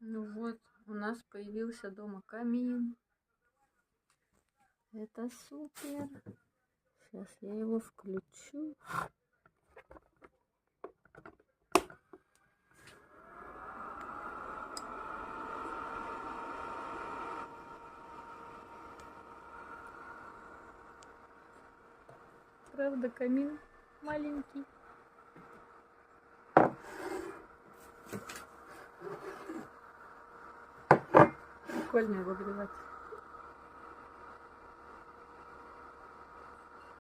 Ну вот, у нас появился дома камин. Это супер. Сейчас я его включу. Правда, камин маленький. Прикольный обогреватель.